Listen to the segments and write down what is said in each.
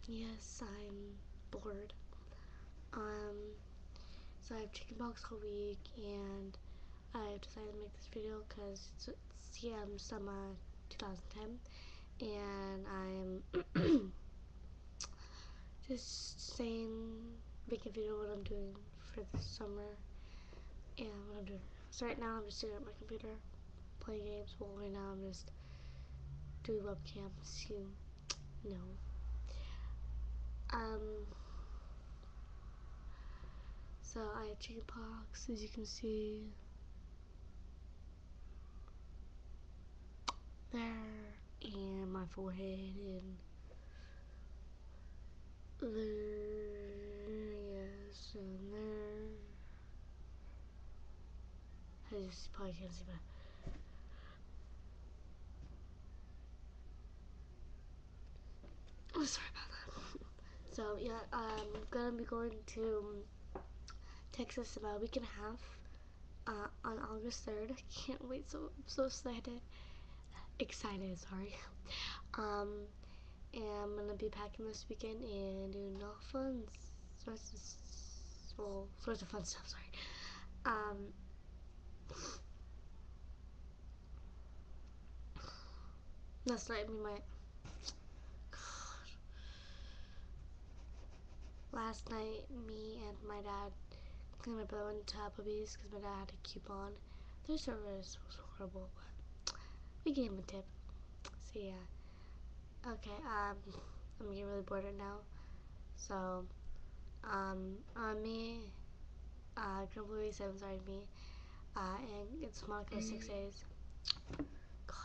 Yes, I'm bored. So I have chickenpox all week, and I decided to make this video because it's CMSummaa2010, and I'm just saying, making a video what I'm doing for the summer and what I'm doing. So right now I'm just sitting at my computer playing games. Well, right now I'm just doing webcam, as you know. So I have chickenpox, as you can see there, and my forehead, and there, yes, and there. I just probably can't see, but oh, sorry about that. So yeah, I'm gonna be going to Texas about a week and a half on August 3rd. I can't wait, I'm so excited. Sorry. Um, and I'm gonna be packing this weekend and doing all sorts of fun stuff. Sorry. That's like me. Last night, me and my dad cleaned my brother went to Applebee's because my dad had a coupon. Their service was horrible, but we gave him a tip. So yeah. Okay. I'm getting really bored right now. So me, Grumbly 7, sorry, me, and it's Monica 6A's. God.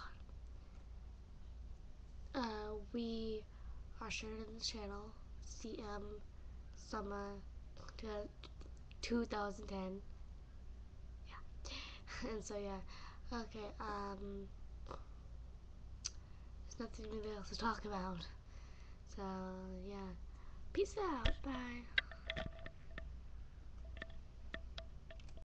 We are shared in the channel, CMSummaa2010. Yeah. And so yeah. Okay, there's nothing really else to talk about. So yeah. Peace out. Bye.